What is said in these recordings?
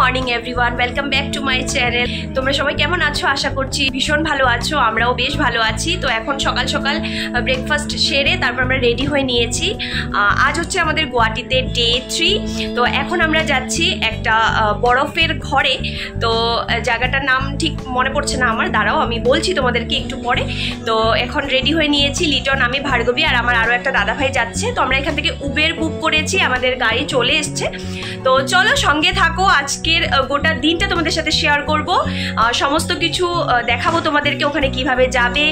Morning everyone, welcome back to my channel. তোমরা সবাই কেমন আছো? আশা করছি ভীষণ ভালো আছো, আমরাও বেশ ভালো আছি। তো এখন সকাল সকাল ব্রেকফাস্ট সেরে তারপর আমরা রেডি হয়ে নিয়েছি। আজ হচ্ছে আমাদের গুয়াহাটিতে ডে 3। তো এখন আমরা যাচ্ছি একটা বরফের ঘরে। তো জায়গাটার নাম ঠিক মনে পড়ছে না আমার, দাঁড়াও আমি বলছি তোমাদেরকে একটু পরে। তো এখন রেডি হয়ে নিয়েছি, লিটন, আমি, ভার্গবী আর আমার আরও একটা দাদাভাই যাচ্ছে। তো আমরা এখান থেকে উবের বুক করেছি, আমাদের গাড়ি চলে এসছে। তো চলো সঙ্গে থাকো, আজকের গোটা দিনটা তোমাদের সাথে শেয়ার করব, সমস্ত কিছু দেখাবো তোমাদেরকে, ওখানে কিভাবে যাবে,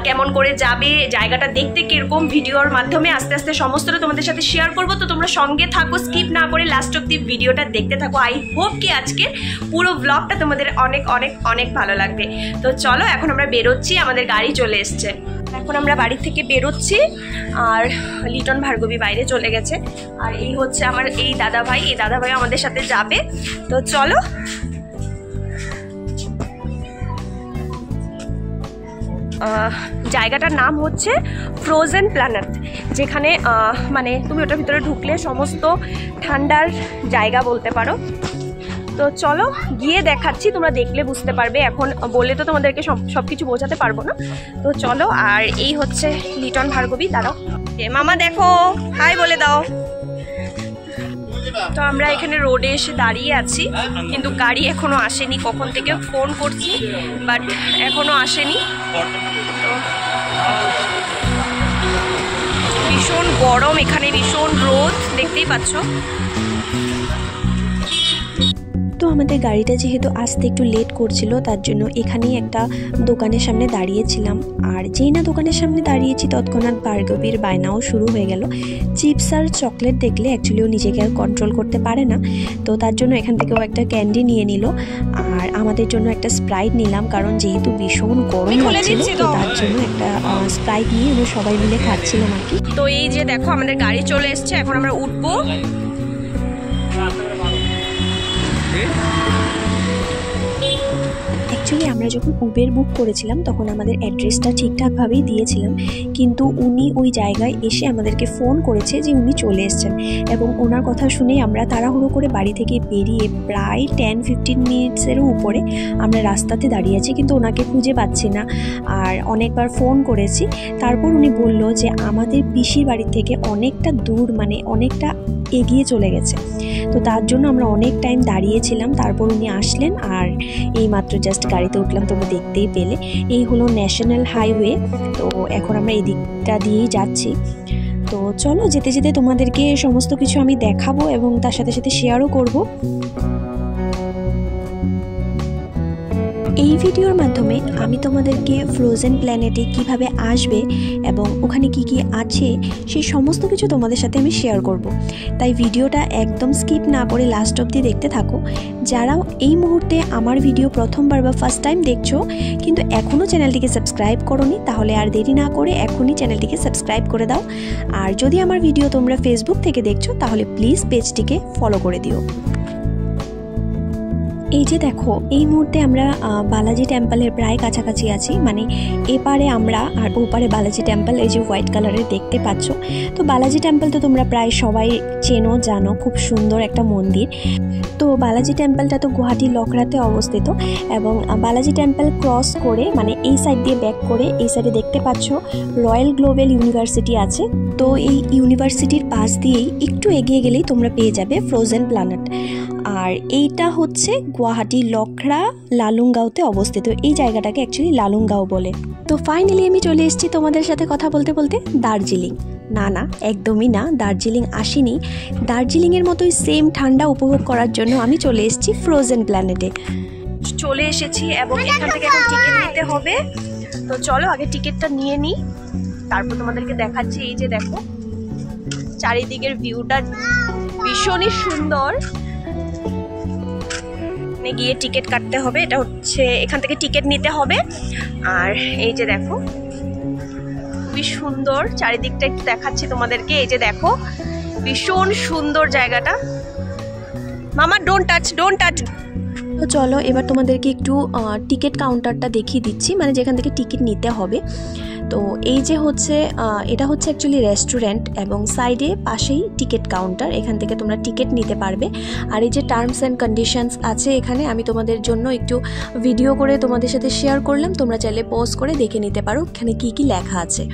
কেমন করে যাবে, জায়গাটা দেখতে কিরকম, ভিডিওর মাধ্যমে আস্তে আস্তে সমস্তটা তোমাদের সাথে শেয়ার করব। তো তোমরা সঙ্গে থাকো, স্কিপ না করে লাস্ট অব্দি ভিডিওটা দেখতে থাকো। আই হোপ কি আজকের পুরো ব্লগটা তোমাদের অনেক অনেক অনেক ভালো লাগবে। তো চলো এখন আমরা বেরোচ্ছি, আমাদের গাড়ি চলে এসছে। এখন আমরা বাড়ি থেকে বেরোচ্ছি আর লিটন, ভার্গবী বাইরে চলে গেছে। আর এই হচ্ছে আমার এই দাদাভাই, এই দাদাভাই আমাদের সাথে যাবে। তো চলো। জায়গাটার নাম হচ্ছে ফ্রোজেন প্ল্যানেট, যেখানে মানে তুমি ওটার ভিতরে ঢুকলে সমস্ত ঠান্ডার জায়গা বলতে পারো। তো চলো গিয়ে দেখাচ্ছি, তোমরা দেখলে বুঝতে পারবে, এখন বলে তো তোমাদেরকে সব কিছু বোঝাতে পারবো না। তো চলো। আর এই হচ্ছে লিটন, ভার্গবী, দাঁড়াও মামা দেখো, হাই বলে দাও। তো আমরা এখানে রোডে এসে দাঁড়িয়ে আছি, কিন্তু গাড়ি এখনো আসেনি। কখন থেকে ফোন করছি বাট এখনো আসেনি। তো ভীষণ গরম এখানে, ভীষণ রোদ, দেখতেই পাচ্ছ। তো আমাদের গাড়িটা যেহেতু আসতে একটু লেট করছিল, তার জন্য এখানেই একটা দোকানের সামনে দাঁড়িয়েছিলাম। আর যেই না দোকানের সামনে দাঁড়িয়েছি তৎক্ষণাৎ ভার্গবীর বায়নাও শুরু হয়ে গেল। চিপস আর চকলেট দেখলে অ্যাকচুয়ালি ও নিজেকে আর কন্ট্রোল করতে পারে না। তো তার জন্য এখান থেকেও একটা ক্যান্ডি নিয়ে নিল, আর আমাদের জন্য একটা স্প্রাইট নিলাম, কারণ যেহেতু ভীষণ গরম লাগছিল তো তার জন্য একটা স্প্রাইট নিয়ে আমরা সবাই মিলে খাচ্ছিলাম আর কি। তো এই যে দেখো আমাদের গাড়ি চলে এসছে, এখন আমরা উঠবো। অ্যাকচুয়ালি আমরা যখন উবের বুক করেছিলাম তখন আমাদের অ্যাড্রেসটা ঠিকঠাকভাবেই দিয়েছিলাম, কিন্তু উনি ওই জায়গায় এসে আমাদেরকে ফোন করেছে যে উনি চলে এসেছেন, এবং ওনার কথা শুনেই আমরা তাড়াহুড়ো করে বাড়ি থেকে বেরিয়ে প্রায় 10-15 মিনিটসেরও উপরে আমরা রাস্তাতে দাঁড়িয়ে আছি, কিন্তু ওনাকে খুঁজে পাচ্ছি না। আর অনেকবার ফোন করেছি, তারপর উনি বলল যে আমাদের পিসির বাড়ি থেকে অনেকটা দূর, মানে অনেকটা এগিয়ে চলে গেছে। তো তার জন্য আমরা অনেক টাইম দাঁড়িয়েছিলাম, তারপর উনি আসলেন আর এই মাত্র জাস্ট গাড়িতে উঠলাম, তোমরা দেখতেই পেলে। এই হলো ন্যাশনাল হাইওয়ে। তো এখন আমরা এই দিকটা দিয়েই যাচ্ছি। তো চলো যেতে যেতে তোমাদেরকে সমস্ত কিছু আমি দেখাবো এবং তার সাথে সাথে শেয়ারও করব। এই ভিডিওর মাধ্যমে আমি তোমাদেরকে ফ্রোজেন প্ল্যানেটে কিভাবে আসবে এবং ওখানে কি কি আছে সেই সমস্ত কিছু তোমাদের সাথে আমি শেয়ার করব। তাই ভিডিওটা একদম স্কিপ না করে লাস্ট অবধি দেখতে থাকো। যারাও এই মুহূর্তে আমার ভিডিও প্রথমবার বা ফার্স্ট টাইম দেখছো কিন্তু এখনও চ্যানেলটিকে সাবস্ক্রাইব করোনি, তাহলে আর দেরি না করে এখনই চ্যানেলটিকে সাবস্ক্রাইব করে দাও। আর যদি আমার ভিডিও তোমরা ফেসবুক থেকে দেখছো তাহলে প্লিজ পেজটিকে ফলো করে দিও। এই যে দেখো, এই মুহূর্তে আমরা বালাজি টেম্পলের প্রায় কাছাকাছি আছি, মানে এপারে আমরা আর ওপারে বালাজি টেম্পল, এই যে হোয়াইট কালারের দেখতে পাচ্ছ। তো বালাজি টেম্পল তো তোমরা প্রায় সবাই চেনো, জানো, খুব সুন্দর একটা মন্দির। তো বালাজি টেম্পলটা তো গুয়াহাটি লখরাতে অবস্থিত, এবং বালাজি টেম্পল ক্রস করে মানে এই সাইড দিয়ে ব্যাক করে এই সাইডে দেখতে পাচ্ছ রয়্যাল গ্লোবাল ইউনিভার্সিটি আছে। তো এই ইউনিভার্সিটির পাশ দিয়েই একটু এগিয়ে গেলেই তোমরা পেয়ে যাবে ফ্রোজেন প্ল্যানেট। আর এইটা হচ্ছে গুয়াহাটি লখরা লালুংগাঁওতে অবস্থিত। এই জায়গাটাকে অ্যাকচুয়ালি লালুংগাঁও বলে। তো ফাইনালি আমি চলে এসেছি তোমাদের সাথে কথা বলতে বলতে দার্জিলিং। না একদমই না, দার্জিলিং আসিনি। দার্জিলিংয়ের মতোই সেম ঠান্ডা উপভোগ করার জন্য আমি চলে এসেছি ফ্রোজেন প্ল্যানেটে। চলে এসেছি এবং এখান থেকে এখন টিকিট নিতে হবে। তো চলো আগে টিকিটটা নিয়ে নিই, তারপর তোমাদেরকে দেখাচ্ছি। এই যে দেখো চারিদিকের ভিউটা ভীষণই সুন্দর। গিয়ে টিকিট কাটতে হবে, এটা হচ্ছে এখান থেকে টিকিট নিতে হবে। আর এই যে দেখো খুবই সুন্দর চারিদিকটা, একটু দেখাচ্ছি তোমাদেরকে। এই যে দেখো ভীষণ সুন্দর জায়গাটা। মামা ডোন্ট টাচ, ডোন্ট টাচ। তো চলো এবার তোমাদেরকে একটু টিকিট কাউন্টারটা দেখিয়ে দিচ্ছি, মানে যেখান থেকে টিকিট নিতে হবে। তো তো এই যে হচ্ছে এটা হচ্ছে অ্যাকচুয়ালি রেস্টুরেন্ট এবং সাইডে পাশেই টিকিট কাউন্টার, এখান থেকে তোমরা টিকিট নিতে পারবে। আর এই যে টার্মস অ্যান্ড কন্ডিশনস আছে এখানে, আমি তোমাদের জন্য একটু ভিডিও করে তোমাদের সাথে শেয়ার করলাম, তোমরা চাইলে পজ করে দেখে নিতে পারো এখানে কি কি লেখা আছে।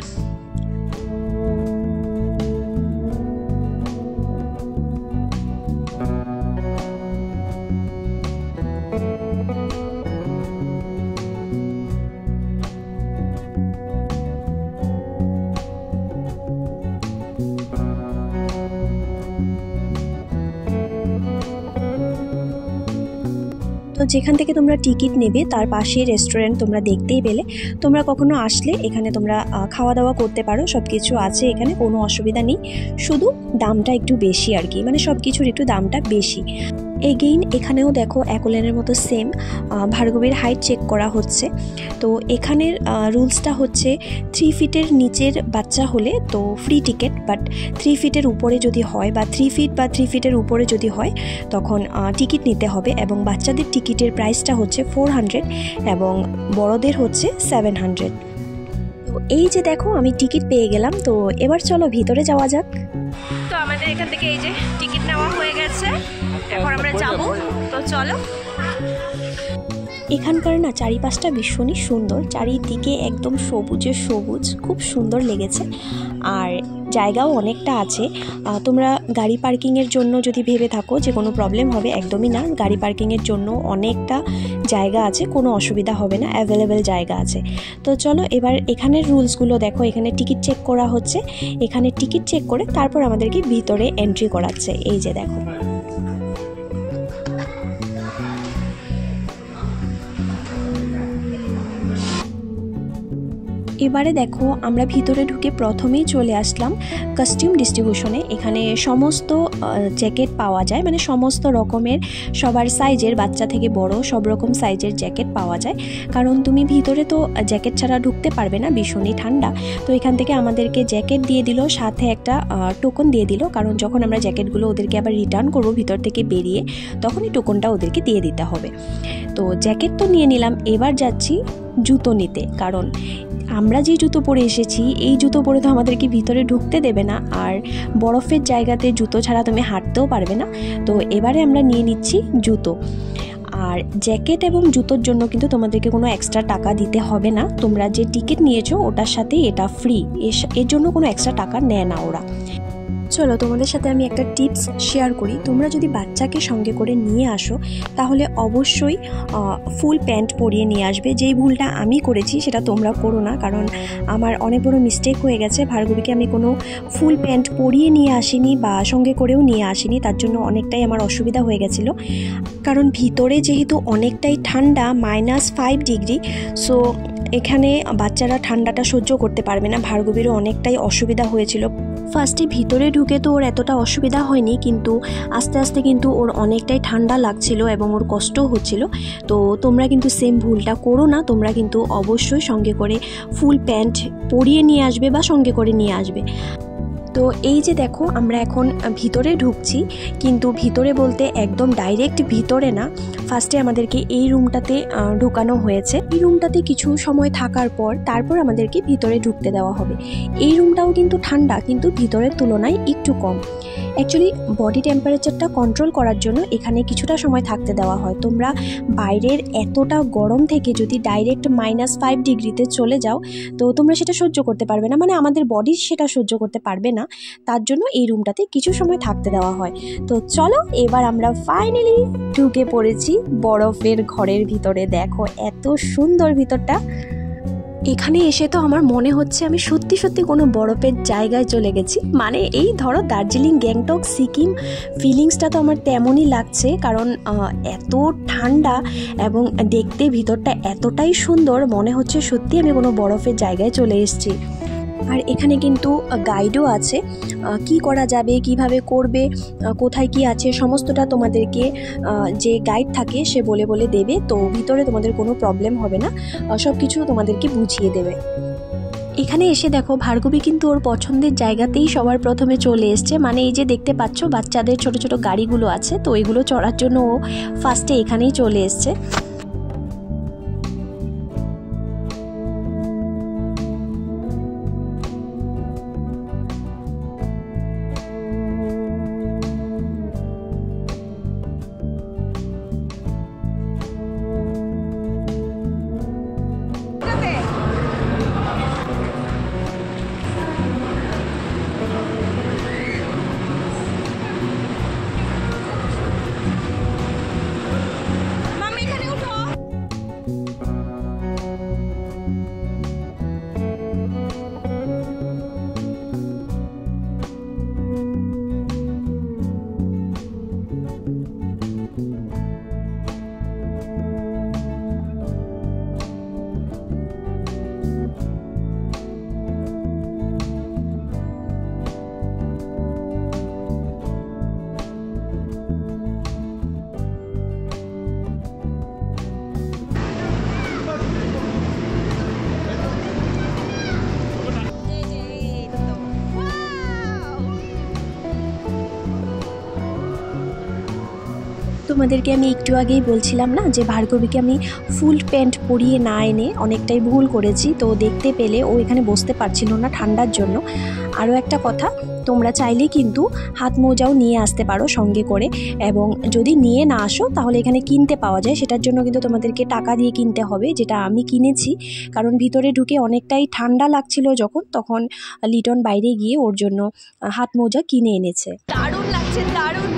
তো যেখান থেকে তোমরা টিকিট নেবে তার পাশে রেস্টুরেন্ট তোমরা দেখতেই পেলে। তোমরা কখনো আসলে এখানে তোমরা খাওয়া দাওয়া করতে পারো, সব কিছু আছে এখানে, কোনো অসুবিধা নেই, শুধু দামটা একটু বেশি আর কি, মানে সব কিছুর একটু দামটা বেশি। এগেইন এখানেও দেখো অ্যাকোল্যান্ডের মতো সেম ভার্গবীর হাইট চেক করা হচ্ছে। তো এখানের রুলসটা হচ্ছে 3 ফিটের নিচের বাচ্চা হলে তো ফ্রি টিকিট, বাট 3 ফিটের উপরে যদি হয় বা 3 ফিট বা 3 ফিটের উপরে যদি হয় তখন টিকিট নিতে হবে। এবং বাচ্চাদের টিকিটের প্রাইসটা হচ্ছে 400 এবং বড়দের হচ্ছে 700। তো এই যে দেখো আমি টিকিট পেয়ে গেলাম, তো এবার চলো ভিতরে যাওয়া যাক। তো আমাদের এখান থেকে এই যে টিকিট নেওয়া হয়ে গেছে, এখন আমরা যাব, তো চলো। এখানকার না চারিপাশটা ভীষণই সুন্দর, চারিদিকে একদম সবুজে সবুজ, খুব সুন্দর লেগেছে। আর জায়গাও অনেকটা আছে, তোমরা গাড়ি পার্কিংয়ের জন্য যদি ভেবে থাকো যে কোনো প্রবলেম হবে, একদমই না, গাড়ি পার্কিংয়ের জন্য অনেকটা জায়গা আছে, কোনো অসুবিধা হবে না, অ্যাভেলেবেল জায়গা আছে। তো চলো এবার এখানের রুলসগুলো দেখো। এখানে টিকিট চেক করা হচ্ছে, এখানে টিকিট চেক করে তারপর আমাদেরকে ভিতরে এন্ট্রি করাচ্ছে। এই যে দেখো, এবারে দেখো আমরা ভিতরে ঢুকে প্রথমেই চলে আসলাম কস্টিউম ডিস্ট্রিবিউশনে। এখানে সমস্ত জ্যাকেট পাওয়া যায়, মানে সমস্ত রকমের সবার সাইজের, বাচ্চা থেকে বড় সব রকম সাইজের জ্যাকেট পাওয়া যায়। কারণ তুমি ভিতরে তো জ্যাকেট ছাড়া ঢুকতে পারবে না, ভীষণই ঠান্ডা। তো এখান থেকে আমাদেরকে জ্যাকেট দিয়ে দিল, সাথে একটা টোকন দিয়ে দিল, কারণ যখন আমরা জ্যাকেটগুলো ওদেরকে আবার রিটার্ন করবো ভিতর থেকে বেরিয়ে, তখন এই টোকনটা ওদেরকে দিয়ে দিতে হবে। তো জ্যাকেট তো নিয়ে নিলাম, এবার যাচ্ছি জুতো নিতে, কারণ আমরা যে জুতো পরে এসেছি এই জুতো পরে তো আমাদেরকে ভিতরে ঢুকতে দেবে না, আর বরফের জায়গাতে জুতো ছাড়া তুমি হাঁটতেও পারবে না। তো এবারে আমরা নিয়ে নিচ্ছি জুতো। আর জ্যাকেট এবং জুতোর জন্য কিন্তু তোমাদেরকে কোনো এক্সট্রা টাকা দিতে হবে না, তোমরা যে টিকিট নিয়েছো ওটার সাথে এটা ফ্রি, এর জন্য কোনো এক্সট্রা টাকা নেয় না ওরা। চলো তোমাদের সাথে আমি একটা টিপস শেয়ার করি। তোমরা যদি বাচ্চাকে সঙ্গে করে নিয়ে আসো তাহলে অবশ্যই ফুল প্যান্ট পরিয়ে নিয়ে আসবে। যেই ভুলটা আমি করেছি সেটা তোমরা করো না, কারণ আমার অনেক বড় মিস্টেক হয়ে গেছে। ভার্গবীকে আমি কোনো ফুল প্যান্ট পরিয়ে নিয়ে আসিনি বা সঙ্গে করেও নিয়ে আসিনি, তার জন্য অনেকটাই আমার অসুবিধা হয়ে গেছিলো। কারণ ভিতরে যেহেতু অনেকটাই ঠান্ডা, -5 ডিগ্রি, সো এখানে বাচ্চারা ঠান্ডাটা সহ্য করতে পারবে না। ভার্গবীরও অনেকটাই অসুবিধা হয়েছিল। ফার্স্টে ভিতরে ঢুকে তো ওর এতটা অসুবিধা হয়নি, কিন্তু আস্তে আস্তে কিন্তু ওর অনেকটাই ঠান্ডা লাগছিল এবং ওর কষ্টও হচ্ছিল। তো তোমরা কিন্তু সেম ভুলটা করো না, তোমরা কিন্তু অবশ্যই সঙ্গে করে ফুল প্যান্ট পরিয়ে নিয়ে আসবে বা সঙ্গে করে নিয়ে আসবে। তো এই যে দেখো আমরা এখন ভিতরে ঢুকছি, কিন্তু ভিতরে বলতে একদম ডাইরেক্ট ভিতরে না, ফার্স্টে আমাদেরকে এই রুমটাতে ঢুকানো হয়েছে। এই রুমটাতে কিছু সময় থাকার পর তারপর আমাদেরকে ভিতরে ঢুকতে দেওয়া হবে। এই রুমটাও কিন্তু ঠান্ডা, কিন্তু ভিতরের তুলনায় একটু কম। অ্যাকচুয়ালি বডি টেম্পারেচারটা কন্ট্রোল করার জন্য এখানে কিছুটা সময় থাকতে দেওয়া হয়। তোমরা বাইরের এতটা গরম থেকে যদি ডাইরেক্ট -5 ডিগ্রিতে চলে যাও তো তোমরা সেটা সহ্য করতে পারবে না, মানে আমাদের বডি সেটা সহ্য করতে পারবে না, তার জন্য এই রুমটাতে কিছু সময় থাকতে দেওয়া হয়। তো চলো এবার আমরা ফাইনালি ঢুকে পড়েছি বরফের ঘরের ভিতরে। দেখো এত সুন্দর ভিতরটা। এখানে এসে তো আমার মনে হচ্ছে আমি সত্যি সত্যি কোনো বরফের জায়গায় চলে গেছি। মানে এই ধরো দার্জিলিং, গ্যাংটক, সিকিম ফিলিংসটা তো আমার তেমনই লাগছে, কারণ এত ঠান্ডা এবং দেখতে ভিতরটা এতটাই সুন্দর, মনে হচ্ছে সত্যি আমি কোনো বরফের জায়গায় চলে এসেছি। আর এখানে কিন্তু গাইডও আছে, কি করা যাবে, কিভাবে করবে, কোথায় কি আছে সমস্তটা তোমাদেরকে যে গাইড থাকে সে বলে বলে দেবে। তো ভিতরে তোমাদের কোনো প্রবলেম হবে না, সব কিছু তোমাদেরকে বুঝিয়ে দেবে। এখানে এসে দেখো ভার্গবী কিন্তু ওর পছন্দের জায়গাতেই সবার প্রথমে চলে এসছে। মানে এই যে দেখতে পাচ্ছ বাচ্চাদের ছোট ছোট গাড়িগুলো আছে, তো ওইগুলো চড়ার জন্য ও ফার্স্টে এখানেই চলে এসছে। তোমাদেরকে আমি একটু আগেই বলছিলাম না যে ভার্গবীকে আমি ফুল প্যান্ট পরিয়ে না এনে অনেকটাই ভুল করেছি। তো দেখতে পেলে ও এখানে বসতে পারছিল না ঠান্ডার জন্য। আরও একটা কথা, তোমরা চাইলে কিন্তু হাত মোজাও নিয়ে আসতে পারো সঙ্গে করে, এবং যদি নিয়ে না আসো তাহলে এখানে কিনতে পাওয়া যায়। সেটার জন্য কিন্তু তোমাদেরকে টাকা দিয়ে কিনতে হবে, যেটা আমি কিনেছি। কারণ ভিতরে ঢুকে অনেকটাই ঠান্ডা লাগছিল তখন লিটন বাইরে গিয়ে ওর জন্য হাত মোজা কিনে এনেছে। দারুণ লাগছে, দারুণ।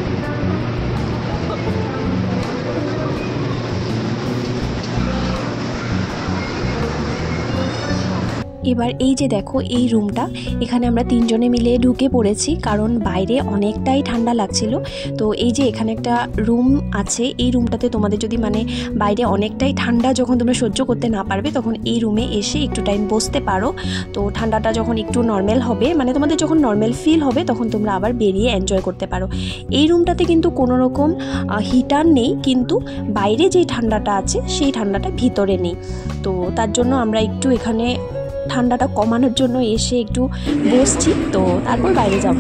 এবার এই যে দেখো এই রুমটা, এখানে আমরা তিনজনে মিলে ঢুকে পড়েছি কারণ বাইরে অনেকটাই ঠান্ডা লাগছিল। তো এই যে এখানে একটা রুম আছে, এই রুমটাতে তোমাদের যদি বাইরে অনেকটাই ঠান্ডা যখন তোমরা সহ্য করতে না পারবে তখন এই রুমে এসে একটু টাইম বসতে পারো। তো ঠান্ডাটা যখন একটু নর্মাল হবে, তোমাদের যখন নর্মাল ফিল হবে তখন তোমরা আবার বেরিয়ে এনজয় করতে পারো। এই রুমটাতে কিন্তু কোনো রকম হিটার নেই, কিন্তু বাইরে যেই ঠান্ডাটা আছে সেই ঠান্ডাটা ভিতরে নেই। তো তার জন্য আমরা একটু এখানে ঠান্ডাটা কমানোর জন্য এসে একটু বসছি, তো তারপর বাইরে যাব।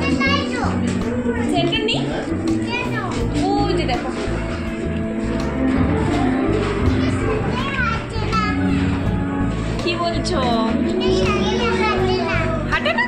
কি বলছো? হাঁটে না?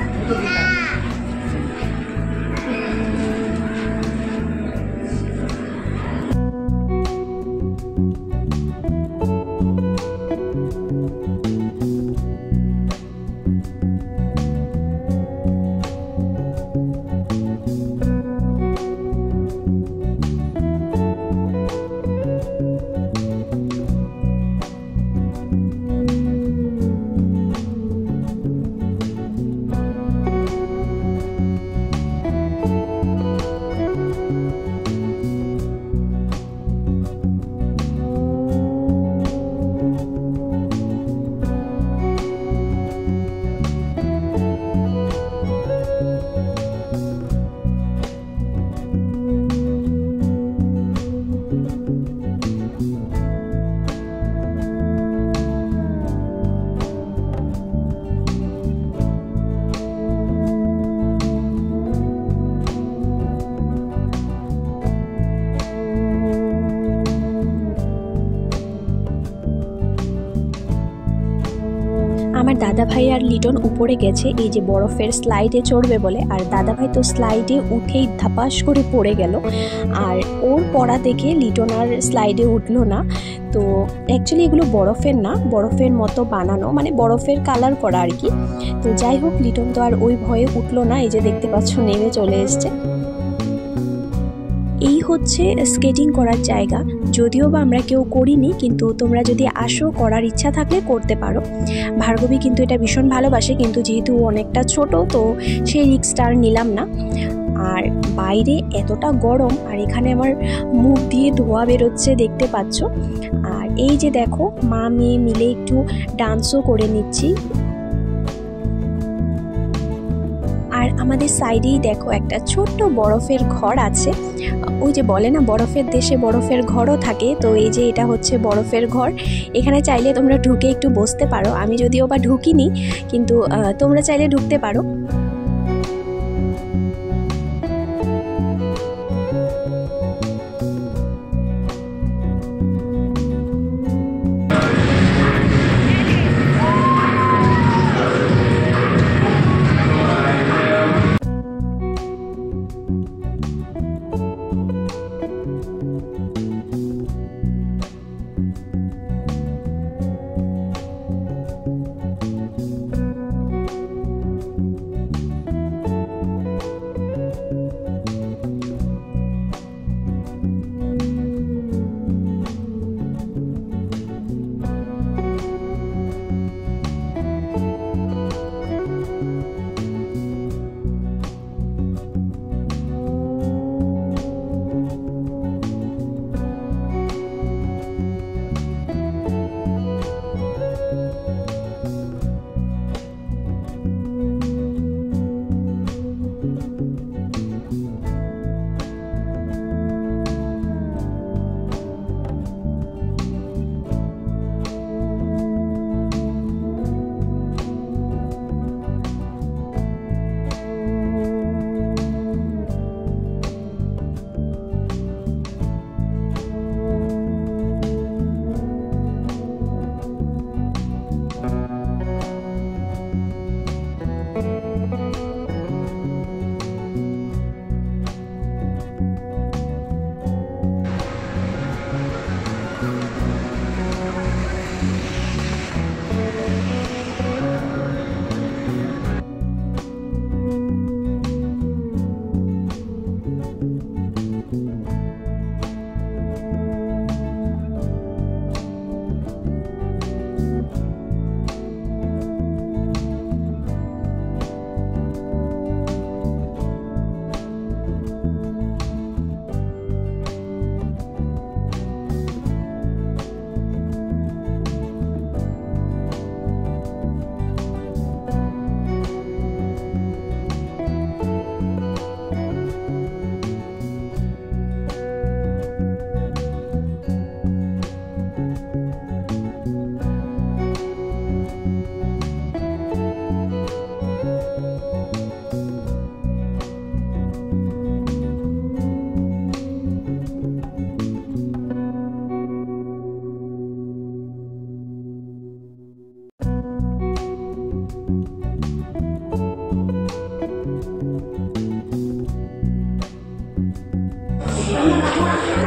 আমার দাদা ভাই আর লিটন উপরে গেছে এই যে বরফের স্লাইডে চড়বে বলে, আর দাদা ভাই তো স্লাইডে উঠেই ধাপাস করে পড়ে গেল, আর ওর পড়া দেখে লিটন আর স্লাইডে উঠলো না। তো অ্যাকচুয়ালি এগুলো বরফের না, বরফের মতো বানানো, বরফের কালার করা আর কি। তো যাই হোক, লিটন তো আর ওই ভয়ে উঠলো না, এই যে দেখতে পাচ্ছ নেমে চলে এসছে। এই হচ্ছে স্কেটিং করার জায়গা, যদিও বা আমরা কেউ করিনি, কিন্তু তোমরা যদি আসো করার ইচ্ছা থাকলে করতে পারো। ভার্গবী কিন্তু এটা ভীষণ ভালোবাসে, কিন্তু যেহেতু অনেকটা ছোট তো সেই রিস্কটা আর নিলাম না। আর বাইরে এতটা গরম, আর এখানে আমার মুখ দিয়ে ধোয়া বেরোচ্ছে দেখতে পাচ্ছ। আর এই যে দেখো মা মেয়ে মিলে একটু ডান্সও করে নিচ্ছি। আর আমাদের সাইডেই দেখো একটা ছোট্ট বরফের ঘর আছে, ওই যে বলে না বরফের দেশে বরফের ঘরও থাকে, তো এই যে এটা হচ্ছে বরফের ঘর। এখানে চাইলে তোমরা ঢুকে একটু বসতে পারো, আমি যদিও বা ঢুকিনি, কিন্তু তোমরা চাইলে ঢুকতে পারো।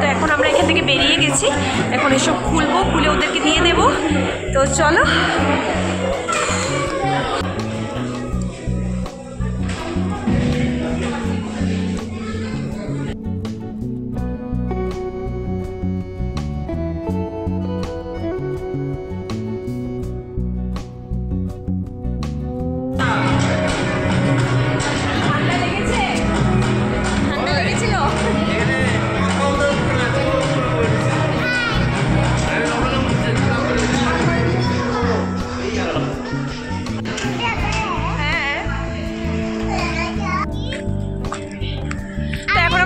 তো এখন আমরা এখান থেকে বেরিয়ে গেছি, এখন এসব খুলবো, খুলে ওদেরকে দিয়ে দেবো। তো চলো।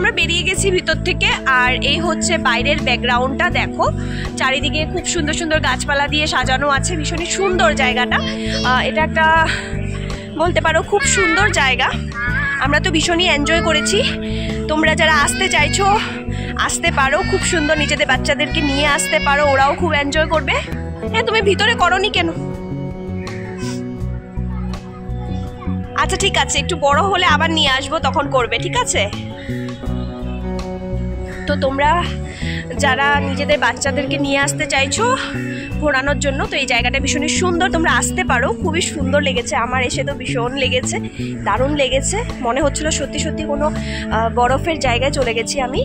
আমরা বেরিয়ে গেছি ভিতর থেকে, আর এই হচ্ছে বাইরের ব্যাকগ্রাউন্ডটা। দেখো চারিদিকে খুব সুন্দর সুন্দর গাছপালা দিয়ে সাজানো আছে, ভীষণই সুন্দর জায়গাটা। এটা একটা বলতে পারো খুব সুন্দর জায়গা, আমরা তো ভীষণই এনজয় করেছি। তোমরা যারা আসতে চাইছো আসতে পারো, খুব সুন্দর, নিজেদের বাচ্চাদেরকে নিয়ে আসতে পারো, ওরাও খুব এনজয় করবে। হ্যাঁ, তুমি ভিতরে করোনি কেন? আচ্ছা ঠিক আছে, একটু বড় হলে আবার নিয়ে আসবো, তখন করবে, ঠিক আছে? তো তোমরা যারা নিজেদের বাচ্চাদেরকে নিয়ে আসতে চাইছো ঘোরানোর জন্য, তো এই জায়গাটা ভীষণই সুন্দর, তোমরা আসতে পারো। খুবই সুন্দর লেগেছে, আমার এসে তো ভীষণ লেগেছে, দারুণ লেগেছে। মনে হচ্ছিল সত্যি সত্যি কোনো বরফের জায়গায় চলে গেছি আমি।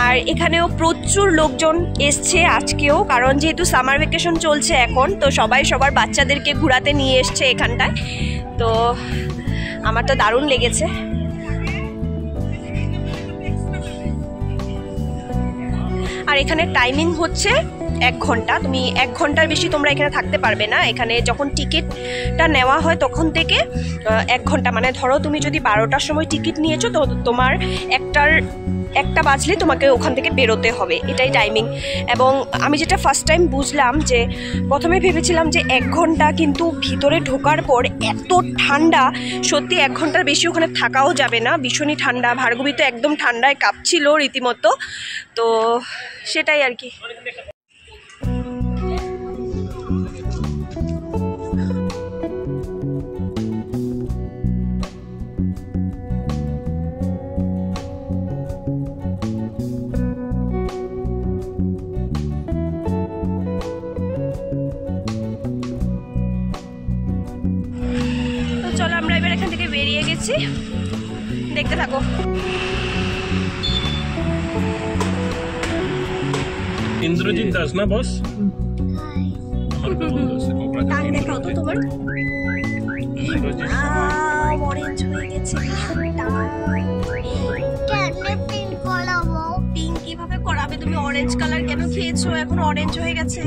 আর এখানেও প্রচুর লোকজন এসছে আজকেও, কারণ যেহেতু সামার ভ্যাকেশন চলছে এখন, তো সবাই সবার বাচ্চাদেরকে ঘোরাতে নিয়ে এসছে এখানটায়। তো আমার তো দারুণ লেগেছে। আর এখানে টাইমিং হচ্ছে 1 ঘন্টা, তুমি 1 ঘন্টার বেশি তোমরা এখানে থাকতে পারবে না। এখানে যখন টিকিটটা নেওয়া হয় তখন থেকে 1 ঘন্টা, মানে ধরো তুমি যদি 12টার সময় টিকিট নিয়েছো, তো তোমার 1টা বাজলে তোমাকে ওখান থেকে বেরোতে হবে, এটাই টাইমিং। এবং আমি যেটা ফার্স্ট টাইম বুঝলাম, যে প্রথমে ভেবেছিলাম যে 1 ঘন্টা, কিন্তু ভিতরে ঢোকার পর এত ঠান্ডা, সত্যি 1 ঘন্টার বেশি ওখানে থাকাও যাবে না, ভীষণই ঠান্ডা। ভার্গবী তো একদম ঠান্ডায় কাঁপছিল রীতিমতো, তো সেটাই আর কি। চলো আমরা এবার এখান থেকে বেরিয়ে গেছি, দেখতে থাকো। ইন্দ্রজিৎ দাস না বস? টাং দেখাও তো তোমার। অরেঞ্জ হয়ে গেছে, পিঙ্ক কিভাবে করাবে তুমি? অরেঞ্জ কালার কেন খেয়েছো? এখন অরেঞ্জ হয়ে গেছে।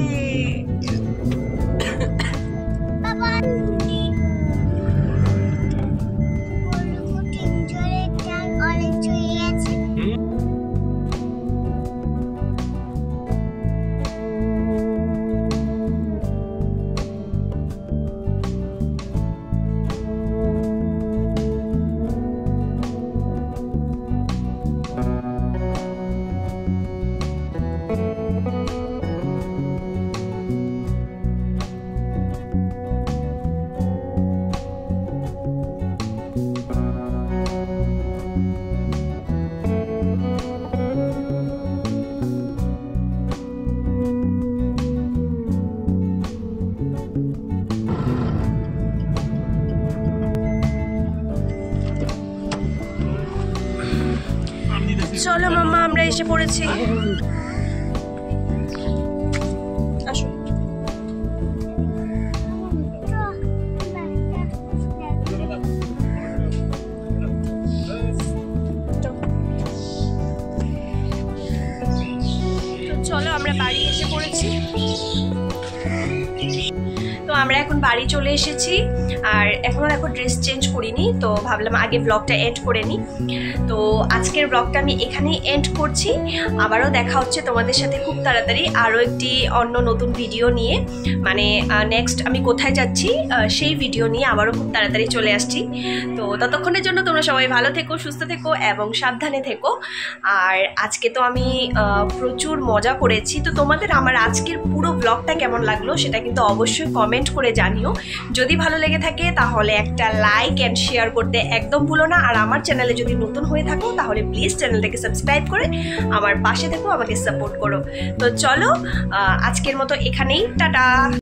চলো মাম্মা, আমরা এসে পড়েছি। আসো। চলো আমরা বাড়ি এসে পড়েছি। তো আমরা এখন বাড়ি চলে এসেছি, আর এখনো দেখো ড্রেস চেঞ্জ করিনি, তো ভাবলাম আগে ব্লগটা এন্ড করে নিই। তো আজকের ব্লগটা আমি এখানেই এন্ড করছি। আবারও দেখা হচ্ছে তোমাদের সাথে খুব তাড়াতাড়ি আরও একটি অন্য নতুন ভিডিও নিয়ে, মানে নেক্সট আমি কোথায় যাচ্ছি সেই ভিডিও নিয়ে আবারও খুব তাড়াতাড়ি চলে আসছি। তো ততক্ষণের জন্য তোমরা সবাই ভালো থেকো, সুস্থ থেকো এবং সাবধানে থেকো। আর আজকে তো আমি প্রচুর মজা করেছি। তো তোমাদের আমার আজকের পুরো ব্লগটা কেমন লাগলো সেটা কিন্তু অবশ্যই কমেন্ট করে জানিও। জানিও। যদি ভালো লেগে থাকে তাহলে একটা লাইক অ্যান্ড শেয়ার করতে একদম ভুলো না। আর আমার চ্যানেলে যদি নতুন হয়ে থাকো তাহলে প্লিজ চ্যানেলটাকে সাবস্ক্রাইব করে আমার পাশে থেকো, আমাকে সাপোর্ট করো। তো চলো আজকের মতো এখানেই, টাটা।